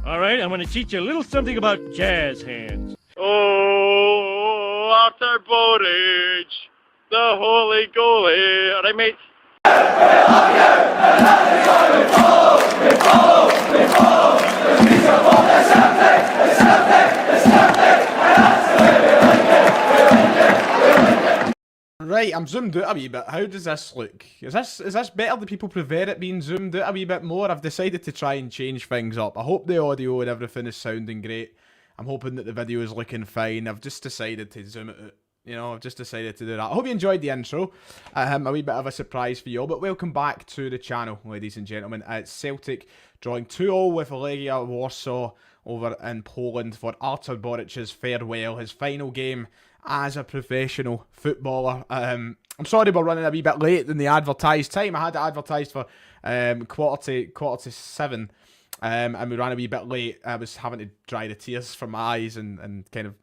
Alright, I'm going to teach you a little something about jazz hands. Oh, Artur Boruc, the holy goalie. Alright, mate. Right, I'm zoomed out a wee bit. How does this look? Is this better? Do people prefer it being zoomed out a wee bit more? I've decided to try and change things up. I hope the audio and everything is sounding great. I'm hoping that the video is looking fine. I've just decided to zoom it out. You know, I've just decided to do that. I hope you enjoyed the intro. A wee bit of a surprise for you all, but welcome back to the channel, ladies and gentlemen. It's Celtic drawing 2-0 with Legia Warsaw over in Poland for Artur Boric's farewell, his final game as a professional footballer. I'm sorry we're running a wee bit late than the advertised time. I had it advertised for quarter to 7, and we ran a wee bit late. I was having to dry the tears from my eyes and kind of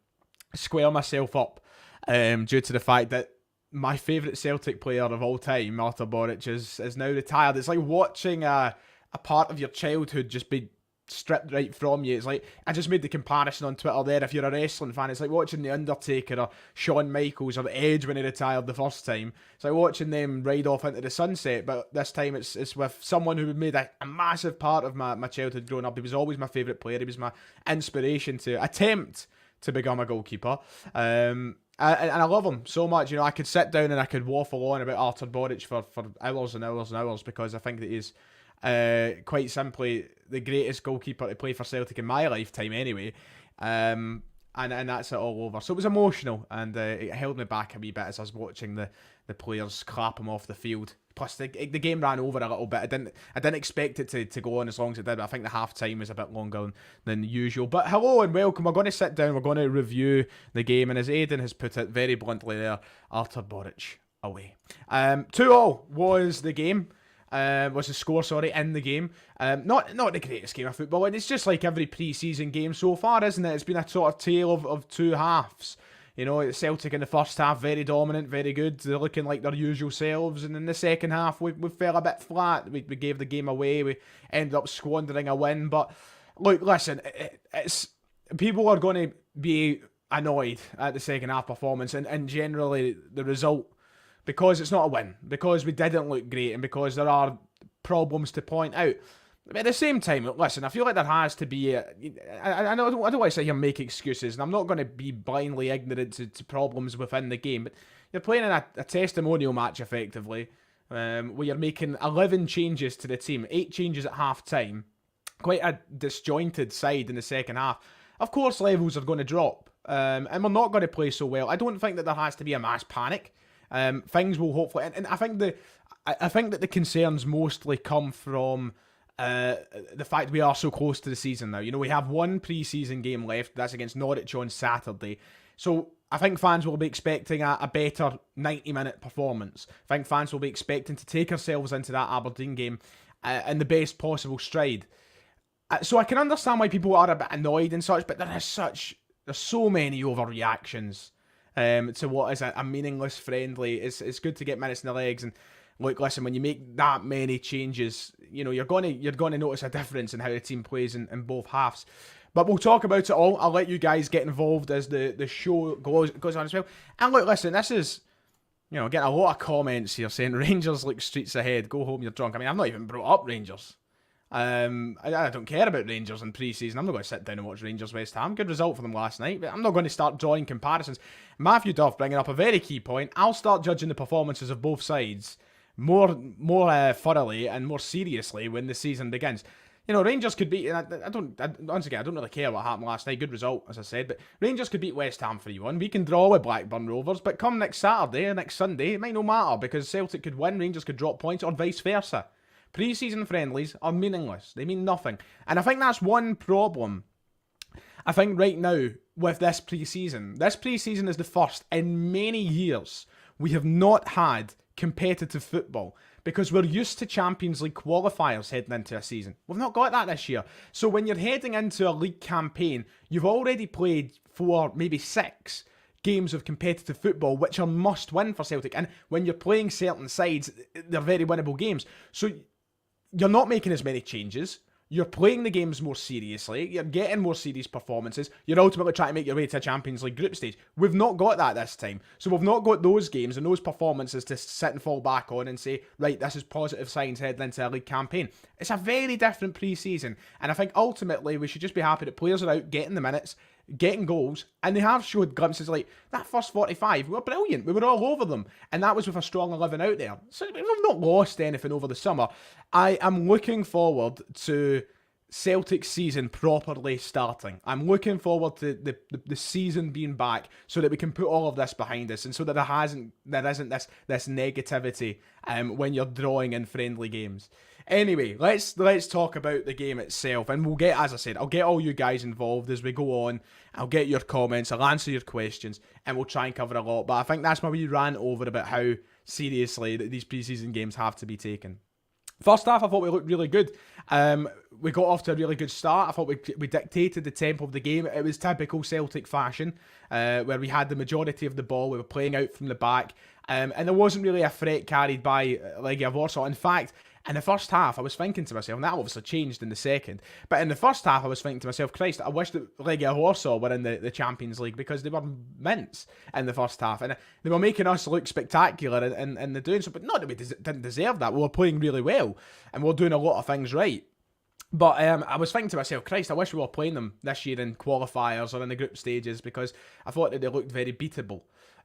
square myself up due to the fact that my favourite Celtic player of all time, Artur Boruc, is now retired. It's like watching a part of your childhood just be stripped right from you. It's like, I just made the comparison on Twitter there. If you're a wrestling fan, it's like watching The Undertaker or Shawn Michaels or The Edge when he retired the first time. It's like watching them ride off into the sunset, but this time it's with someone who made a massive part of my childhood growing up. He was always my favourite player. He was my inspiration to attempt to become a goalkeeper. And I love him so much. You know, I could sit down and I could waffle on about Artur Boruc for hours and hours and hours, because I think that he's quite simply the greatest goalkeeper to play for Celtic in my lifetime anyway. And that's it all over. So it was emotional, and it held me back a wee bit as I was watching the players clap him off the field. Plus the game ran over a little bit. I didn't expect it to go on as long as it did, but I think the half time was a bit longer than usual. But hello and welcome. We're going to sit down, we're going to review the game, and as Aidan has put it very bluntly there, Artur Boruc away. 2-0 was the game. Was the score, sorry, in the game. Not the greatest game of football, and it's just like every pre-season game so far, isn't it? It's been a sort of tale of two halves. You know, Celtic in the first half, very dominant, very good. They're looking like their usual selves, and in the second half, we fell a bit flat. We gave the game away. We ended up squandering a win. But look, listen, it's people are going to be annoyed at the second half performance, and generally the result, because it's not a win, because we didn't look great, and because there are problems to point out. But at the same time, listen, I feel like there has to be I don't want to sit here and make excuses, and I'm not going to be blindly ignorant to problems within the game, but you're playing in a testimonial match, effectively, where you're making 11 changes to the team, 8 changes at half-time, quite a disjointed side in the second half. Of course, levels are going to drop, and we're not going to play so well. I don't think that there has to be a mass panic. Things will hopefully, and I think that the concerns mostly come from the fact we are so close to the season now. You know, we have one pre-season game left. That's against Norwich on Saturday. So I think fans will be expecting a better 90-minute performance. I think fans will be expecting to take ourselves into that Aberdeen game in the best possible stride. So I can understand why people are a bit annoyed and such, but there's so many overreactions to what is a meaningless friendly. It's good to get minutes in the legs, and look, listen, when you make that many changes, you know, you're going to notice a difference in how the team plays in both halves. But we'll talk about it all. I'll let you guys get involved as the show goes on as well. And look, listen, this is, you know, getting a lot of comments here saying Rangers look streets ahead, go home, you're drunk. I mean, I've not even brought up Rangers. I don't care about Rangers in pre-season. I'm not going to sit down and watch Rangers West Ham. Good result for them last night, but I'm not going to start drawing comparisons. Matthew Duff bringing up a very key point. I'll start judging the performances of both sides more thoroughly and more seriously when the season begins. You know, Rangers could beat, and once again, I don't really care what happened last night. Good result, as I said, but Rangers could beat West Ham 3-1. We can draw with Blackburn Rovers, but come next Saturday or next Sunday, it might no matter, because Celtic could win, Rangers could drop points, or vice versa. Pre-season friendlies are meaningless. They mean nothing. And I think that's one problem. I think right now, with this pre-season is the first in many years we have not had competitive football, because we're used to Champions League qualifiers heading into a season. We've not got that this year. So when you're heading into a league campaign, you've already played 4, maybe 6 games of competitive football, which are must-win for Celtic. And when you're playing certain sides, they're very winnable games. So you're not making as many changes. You're playing the games more seriously. You're getting more serious performances. You're ultimately trying to make your way to a Champions League group stage. We've not got that this time. So we've not got those games and those performances to sit and fall back on and say, right, this is positive signs heading into a league campaign. It's a very different pre-season. And I think ultimately we should just be happy that players are out getting the minutes, getting goals, and they have showed glimpses like that first 45. We were brilliant. We were all over them. And that was with a strong 11 out there. So we've not lost anything over the summer. I am looking forward to Celtic's season properly starting. I'm looking forward to the season being back so that we can put all of this behind us and so that there isn't this negativity when you're drawing in friendly games. Anyway, let's talk about the game itself, and we'll get, as I said, I'll get all you guys involved as we go on. I'll get your comments, I'll answer your questions, and we'll try and cover a lot. But I think that's my wee rant over about how seriously that these preseason games have to be taken. First half, I thought we looked really good. We got off to a really good start. I thought we dictated the tempo of the game. It was typical Celtic fashion, where we had the majority of the ball. We were playing out from the back, and there wasn't really a threat carried by Legia Warsaw. In fact, in the first half, I was thinking to myself, and that obviously changed in the second, but in the first half, I was thinking to myself, Christ, I wish that Legia Warsaw were in the Champions League because they were mints in the first half, and they were making us look spectacular in the doing so, but not that we didn't deserve that. We were playing really well, and we were doing a lot of things right. But I was thinking to myself, Christ, I wish we were playing them this year in qualifiers or in the group stages because I thought that they looked very beatable.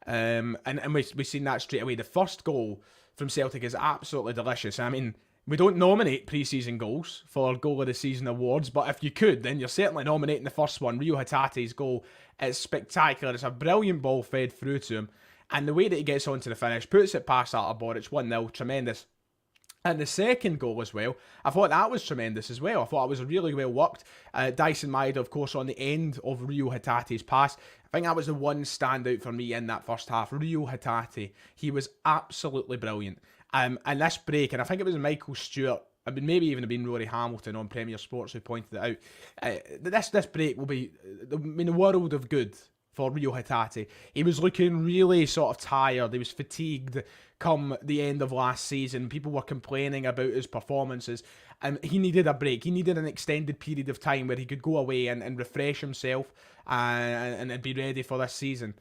And we've seen that straight away. The first goal from Celtic is absolutely delicious. I mean, we don't nominate pre-season goals for Goal of the Season awards, but if you could, then you're certainly nominating the first one. Rio Hatate's goal is spectacular. It's a brilliant ball fed through to him. And the way that he gets onto the finish, puts it past Artur, Boruc, 1-0, tremendous. And the second goal as well, I thought that was tremendous as well. I thought it was really well worked. Dyson Maeda, of course, on the end of Rio Hatate's pass. I think that was the one standout for me in that first half. Rio Hatate, he was absolutely brilliant. And this break, and I think it was Michael Stewart, I mean, maybe even been Rory Hamilton on Premier Sports who pointed it out. This break will be, I mean, the world of good for Rio Hatate. He was looking really sort of tired. He was fatigued come the end of last season. People were complaining about his performances, and he needed a break. He needed an extended period of time where he could go away and refresh himself and be ready for this season.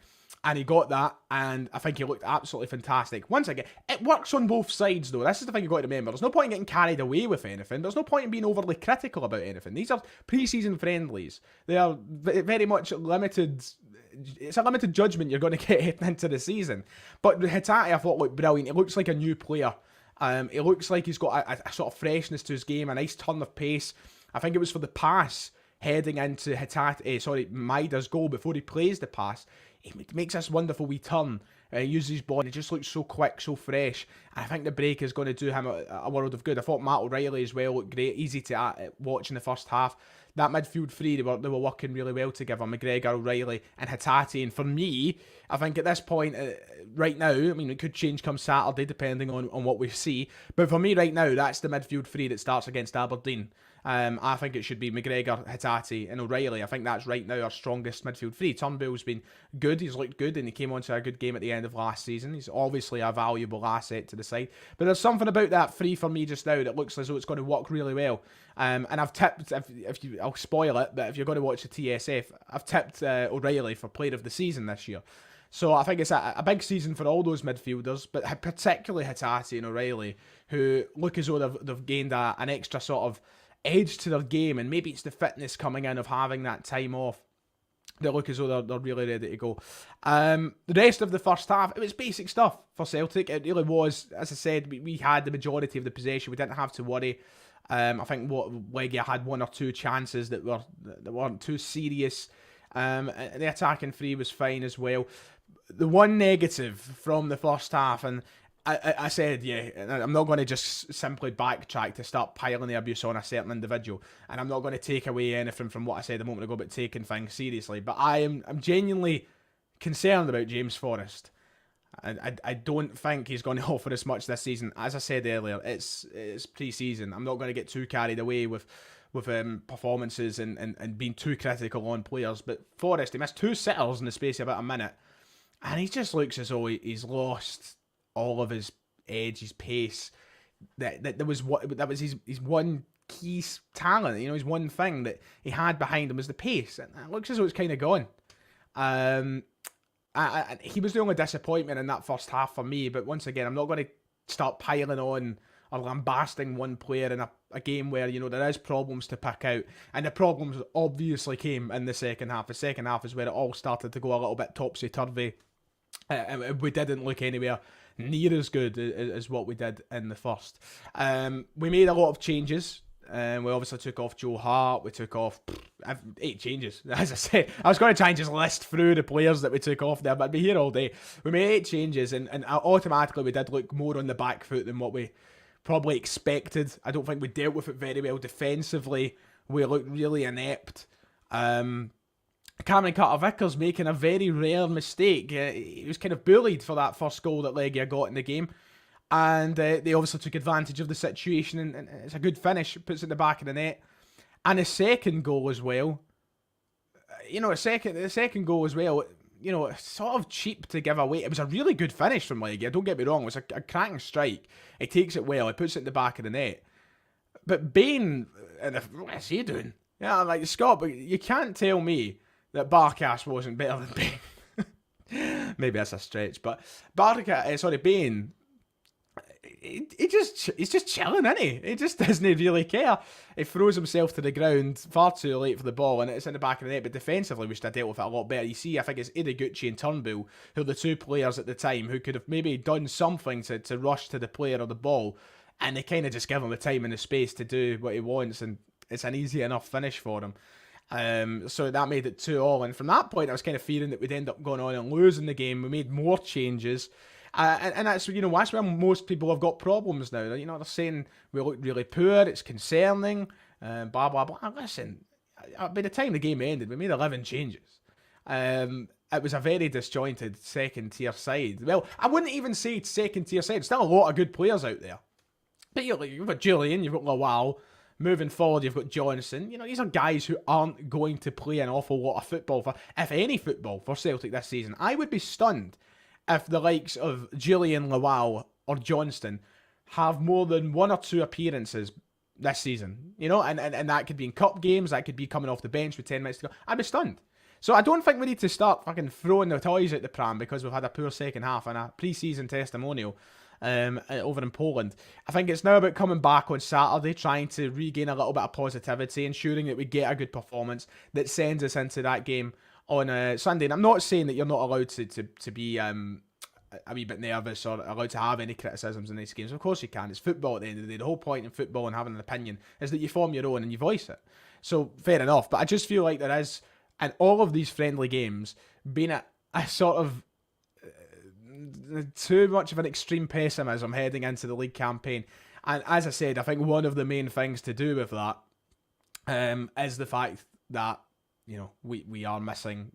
And he got that, and I think he looked absolutely fantastic. Once again, it works on both sides, though. This is the thing you've got to remember. There's no point in getting carried away with anything. There's no point in being overly critical about anything. These are pre-season friendlies. They are very much limited. It's a limited judgment you're going to get heading into the season. But Hatate, I thought, looked brilliant. He looks like a new player. It looks like he's got a sort of freshness to his game, a nice turn of pace. I think it was for the pass heading into Maeda's goal before he plays the pass. He makes this wonderful wee turn. He uses his body. He just looks so quick, so fresh. I think the break is going to do him a world of good. I thought Matt O'Reilly as well looked great. Easy to watch in the first half. That midfield three, they were working really well together. McGregor, O'Reilly and Hatate. And for me, I think at this point, right now, I mean, it could change come Saturday depending on what we see. But for me right now, that's the midfield three that starts against Aberdeen. I think it should be McGregor, Hatate and O'Reilly. I think that's right now our strongest midfield three. Turnbull's been good, he's looked good, and he came onto a good game at the end of last season. He's obviously a valuable asset to the side. But there's something about that three for me just now that looks as though it's going to work really well. And I've tipped, I'll spoil it, but if you're going to watch the TSF, I've tipped O'Reilly for player of the season this year. So I think it's a big season for all those midfielders, but particularly Hatate and O'Reilly, who look as though they've gained an extra sort of edge to their game, and maybe it's the fitness coming in of having that time off. They look as though they're really ready to go. The rest of the first half, it was basic stuff for Celtic. It really was. As I said, we had the majority of the possession. We didn't have to worry. I think Legia had one or two chances that weren't too serious. The attacking three was fine as well. The one negative from the first half, and I said, yeah, I'm not going to just simply backtrack to start piling the abuse on a certain individual, and I'm not going to take away anything from what I said a moment ago about taking things seriously, but I'm genuinely concerned about James Forrest. I don't think he's going to offer as much this season. As I said earlier, it's pre-season. I'm not going to get too carried away with performances and being too critical on players, but Forrest, he missed 2 sitters in the space of about a minute, and he just looks as though he's lost all of his edge, his pace. That was his one his talent, his one thing that he had behind him was the pace, and it looks as though it's kind of gone. He was the only disappointment in that first half for me, but once again, I'm not going to start piling on or lambasting one player in a game where, there is problems to pick out, and the problems obviously came in the second half. The second half is where it all started to go a little bit topsy-turvy. We didn't look anywhere near as good as what we did in the first. We made a lot of changes. We obviously took off Joe Hart. We took off 8 changes. As I said, I was going to try and just list through the players that we took off there, but I'd be here all day. We made 8 changes, and automatically we did look more on the back foot than what we probably expected. I don't think we dealt with it very well defensively. We looked really inept. Cameron Carter-Vickers making a very rare mistake. He was kind of bullied for that first goal that Legia got in the game. And they obviously took advantage of the situation, and it's a good finish. Puts it in the back of the net. And the second goal as well. The second goal as well, sort of cheap to give away. It was a really good finish from Legia, don't get me wrong. It was a cracking strike. He takes it well. He puts it in the back of the net. But Bain, what's he doing? Yeah, I'm like, Scott, but you can't tell me that Barkas wasn't better than Bain. Maybe that's a stretch, but Bain, he's just chilling, isn't he? He just doesn't really care. He throws himself to the ground far too late for the ball, and it's in the back of the net, but defensively we should have dealt with it a lot better. You see, I think it's Ideguchi and Turnbull, who are the 2 players at the time who could have maybe done something to rush to the player or the ball, and they kind of just give him the time and the space to do what he wants, and it's an easy enough finish for him. So that made it 2-2, and from that point I was kind of fearing that we'd end up going on and losing the game. We made more changes, and that's that's where most people have got problems now. They're saying we look really poor, it's concerning, blah blah blah. Listen, by the time the game ended, we made 11 changes. It was a very disjointed second tier side. Well, I wouldn't even say second tier side. Still a lot of good players out there, but you've got Julian, you've got Lawal. Moving forward, you've got Johnson. These are guys who aren't going to play an awful lot of football, if any football, for Celtic this season. I would be stunned if the likes of Julian, Lawal, or Johnston have more than 1 or 2 appearances this season. And that could be in cup games, that could be coming off the bench with 10 minutes to go. I'd be stunned. So I don't think we need to start fucking throwing the toys out the pram because we've had a poor second half and a pre-season testimonial over in Poland. I think it's now about coming back on Saturday, trying to regain a little bit of positivity, ensuring that we get a good performance that sends us into that game on Sunday. And I'm not saying that you're not allowed to be a wee bit nervous or allowed to have any criticisms in these games. Of course you can. It's football at the end of the day. The whole point in football and having an opinion is that you form your own and you voice it. So fair enough. But I just feel like there is, in all of these friendly games, been a sort of too much of an extreme pessimism heading into the league campaign. And as I said, I think one of the main things to do with that is the fact that we are missing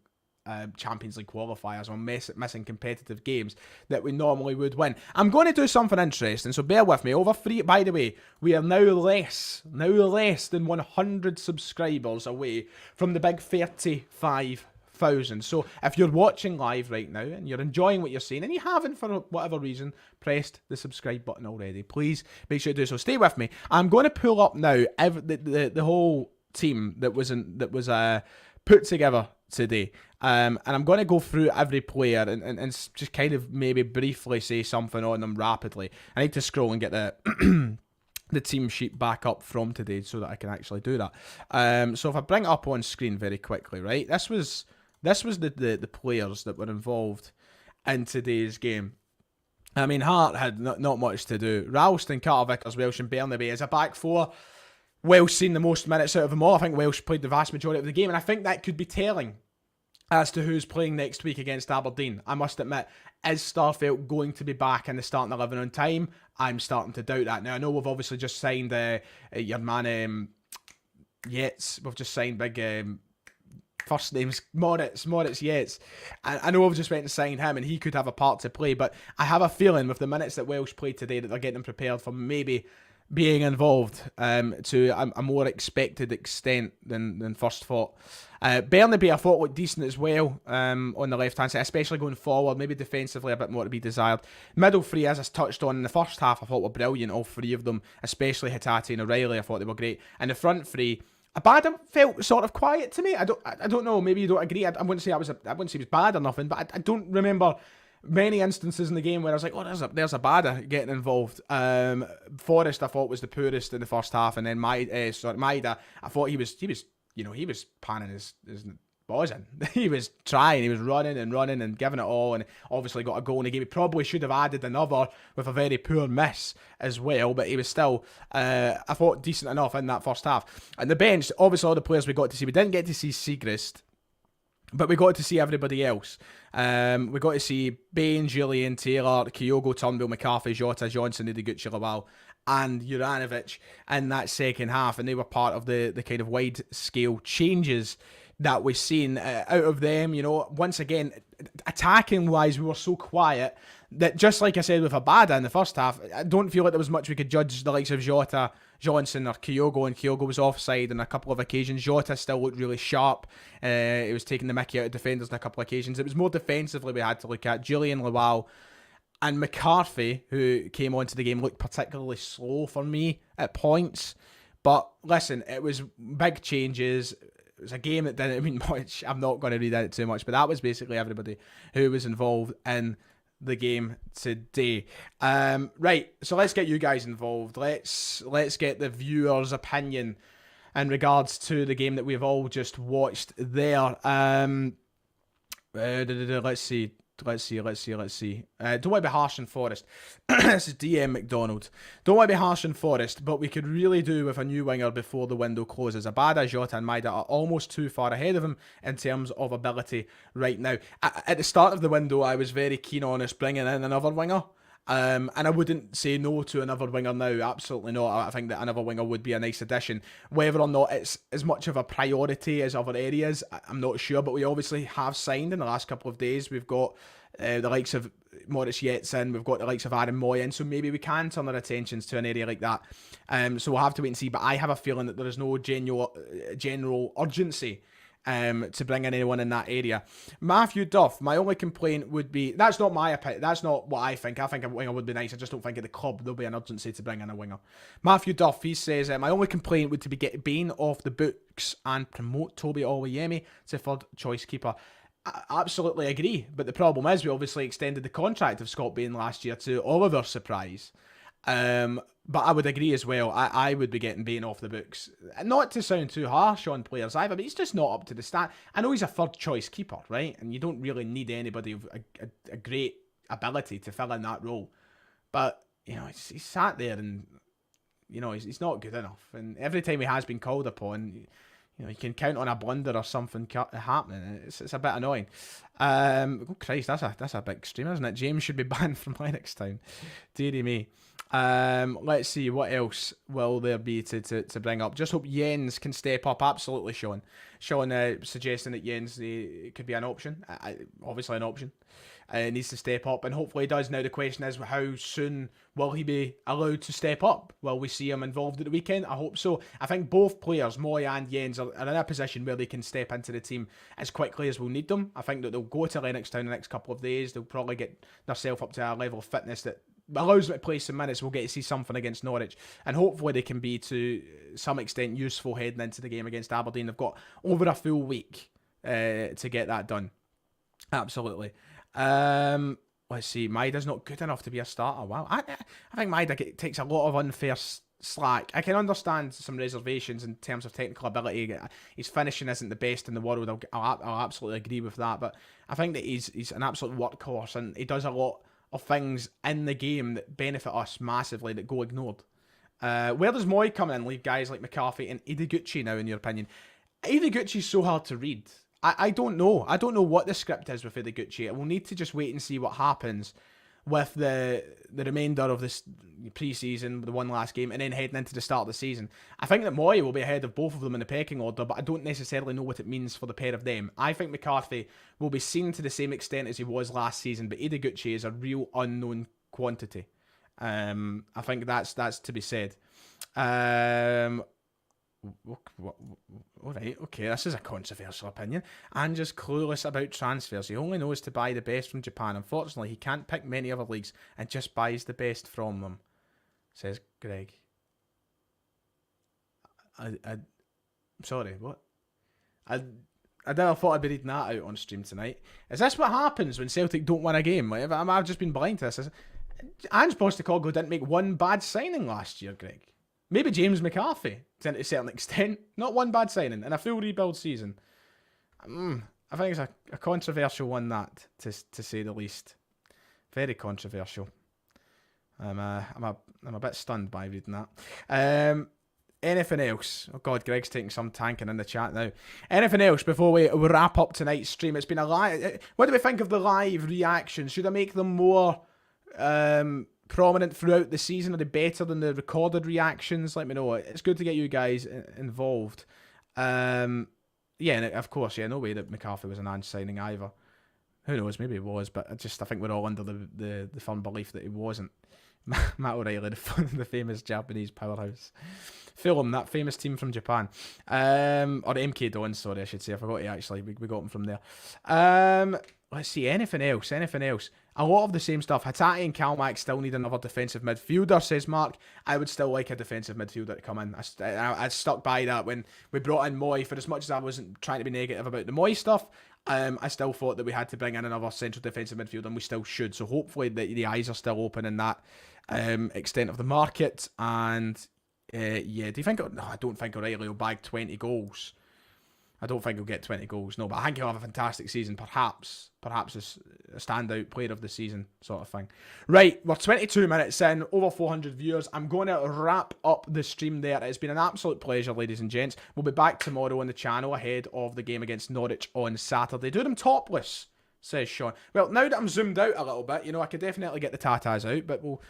Champions League qualifiers, or missing competitive games that we normally would win. I'm going to do something interesting, so bear with me. By the way, we are now less than 100 subscribers away from the big 35,000. So if you're watching live right now and you're enjoying what you're seeing, and you haven't for whatever reason pressed the subscribe button already, please make sure to do so. Stay with me. I'm going to pull up now the whole team that was put together today, and I'm going to go through every player and just kind of maybe briefly say something on them rapidly. I need to scroll and get the the team sheet back up from today so that I can actually do that. So if I bring it up on screen very quickly, right? This was the players that were involved in today's game. I mean, Hart had not much to do. Ralston, Carter-Vickers, Welsh and Bernabei as a back four. Welsh seen the most minutes out of them all. I think Welsh played the vast majority of the game, and I think that could be telling as to who's playing next week against Aberdeen. I must admit, is Starfelt going to be back in the starting 11 on time? I'm starting to doubt that. Now, I know we've obviously just signed your man Yates. We've just signed big... first name's Moritz Yates. I know we've just went and signed him and he could have a part to play, but I have a feeling with the minutes that Welsh played today that they're getting him prepared for maybe being involved to a more expected extent than first thought. Bernabei I thought looked decent as well on the left hand side, especially going forward, maybe defensively a bit more to be desired. Middle three, as I touched on in the first half, I thought were brilliant, all three of them, especially Hatate and O'Reilly. I thought they were great. And the front three, Abada felt sort of quiet to me. I don't know, maybe you don't agree. I wouldn't say I wouldn't say he was bad or nothing, but I don't remember many instances in the game where I was like, oh, there's a Bada getting involved. Forrest I thought was the poorest in the first half, and then Maida, I thought he was panning his balls in. He was trying, he was running and giving it all, and obviously got a goal in the game. He probably should have added another with a very poor miss as well, but he was still, I thought, decent enough in that first half. And the bench, obviously all the players we got to see, we didn't get to see Siegrist, but we got to see everybody else. We got to see Bain, Julian, Taylor, Kyogo, Turnbull, McCarthy, Jota, Johnson, Ideguchi, Lawal, and Juranovic in that second half, and they were part of the kind of wide-scale changes that we've seen out of them. You know, once again, attacking-wise, we were so quiet that, just like I said with Abada in the first half, I don't feel like there was much we could judge the likes of Jota, Johnson or Kyogo, and Kyogo was offside on a couple of occasions. Jota still looked really sharp. He was taking the mickey out of defenders on a couple of occasions. It was more defensively we had to look at. Julian, Lawal, and McCarthy, who came onto the game, looked particularly slow for me at points. But listen, it was big changes. It was a game that didn't mean much. I'm not going to read out too much, but that was basically everybody who was involved in the game today. Right, so let's get you guys involved. Let's get the viewers' opinion in regards to the game that we've all just watched there. Let's see. Don't want to be harsh on Forest. This is DM McDonald. Don't want to be harsh on Forest, but we could really do with a new winger before the window closes. Abada, Jota and Maida are almost too far ahead of him in terms of ability right now. At the start of the window, I was very keen on us bringing in another winger. And I wouldn't say no to another winger now, absolutely not. I think that another winger would be a nice addition. Whether or not it's as much of a priority as other areas, I'm not sure, but we obviously have signed in the last couple of days. We've got the likes of Moritz Jetson, we've got the likes of Aaron Moy in, so maybe we can turn our attentions to an area like that. So we'll have to wait and see, but I have a feeling that there is no general urgency to bring in anyone in that area. Matthew Duff, my only complaint would be, that's not my opinion, that's not what I think a winger would be nice. I just don't think at the club there'll be an urgency to bring in a winger. Matthew Duff, he says, my only complaint would be get Bain off the books and promote Toby Oluyemi to third choice keeper. I absolutely agree, but the problem is we obviously extended the contract of Scott Bain last year to Oliver's surprise. But I would agree as well. I would be getting Bain off the books. Not to sound too harsh on players either, but he's just not up to the stat. I know he's a third choice keeper, right? And you don't really need anybody with a great ability to fill in that role. But, you know, he's sat there and, you know, he's not good enough. And every time he has been called upon, you know, you can count on a blunder or something happening. It's a bit annoying. Oh Christ, that's a bit extreme, isn't it? James should be banned from Lennox Town. Dearie me. Let's see, what else will there be to bring up? Just hope Jens can step up. Absolutely, Sean. Sean suggesting that Jens could be an option. Obviously an option. Needs to step up, and hopefully he does. Now the question is, how soon will he be allowed to step up? Will we see him involved at the weekend? I hope so. I think both players, Moy and Jens, are in a position where they can step into the team as quickly as we'll need them. I think that they'll go to Lennox Town the next couple of days. They'll probably get themselves up to a level of fitness that allows them to play some minutes. We'll get to see something against Norwich, and hopefully they can be to some extent useful heading into the game against Aberdeen. They've got over a full week to get that done. Absolutely. Let's see. Maida's not good enough to be a starter. Wow. I think Maida takes a lot of unfair slack. I can understand some reservations in terms of technical ability. His finishing isn't the best in the world. I'll absolutely agree with that. But I think that he's an absolute workhorse, and he does a lot of things in the game that benefit us massively that go ignored. Where does Moy come in and leave guys like McCarthy and Ideguchi now, in your opinion? Ideguchi's so hard to read. I don't know. I don't know what the script is with Ideguchi. We'll need to just wait and see what happens with the remainder of this pre-season, the one last game, and then heading into the start of the season. I think that Moy will be ahead of both of them in the pecking order, but I don't necessarily know what it means for the pair of them. I think McCarthy will be seen to the same extent as he was last season, but Ideguchi is a real unknown quantity. I think that's to be said. Alright, okay, this is a controversial opinion. And just clueless about transfers. He only knows to buy the best from Japan. Unfortunately, he can't pick many other leagues and just buys the best from them, says Greg. I'm sorry, what? I never thought I'd be reading that out on stream tonight. Is this what happens when Celtic don't win a game? Like, I've just been blind to this. Ange Postecoglou didn't make one bad signing last year, Greg. Maybe James McCarthy, to a certain extent. Not one bad signing in a full rebuild season. I think it's a controversial one, that, to say the least. Very controversial. I'm a bit stunned by reading that. Anything else? Oh God, Greg's taking some tanking in the chat now. Anything else before we wrap up tonight's stream? It's been a live. What do we think of the live reactions? Should I make them more prominent throughout the season? Are they better than the recorded reactions? Let me know. It's good to get you guys involved. Yeah, and of course, yeah, no way that McCarthy was an Ange signing either. Who knows? Maybe he was, but I think we're all under the firm belief that he wasn't. Matt O'Reilly, the famous Japanese powerhouse. Fulham, that famous team from Japan. Or MK Dons, sorry, I should say. I forgot to actually. We got them from there. Let's see, anything else? A lot of the same stuff. Hatate and Kalmak still need another defensive midfielder, says Mark. I would still like a defensive midfielder to come in. I stuck by that when we brought in Moy. For as much as I wasn't trying to be negative about the Moy stuff, I still thought that we had to bring in another central defensive midfielder, and we still should. So hopefully the eyes are still open in that extent of the market. And yeah, do you think... No, I don't think O'Reilly will bag 20 goals. I don't think he'll get 20 goals, no, but I think he'll have a fantastic season, perhaps a standout player of the season sort of thing. Right, we're 22 minutes in, over 400 viewers. I'm going to wrap up the stream there. It's been an absolute pleasure, ladies and gents. We'll be back tomorrow on the channel ahead of the game against Norwich on Saturday. Do them topless, says Sean. Well, now that I'm zoomed out a little bit, I could definitely get the tatas out, but we'll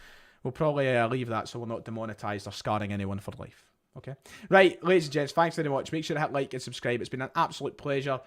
probably leave that so we're not demonetised or scarring anyone for life. Okay. Right, ladies and gents, thanks very much. Make sure to hit like and subscribe. It's been an absolute pleasure.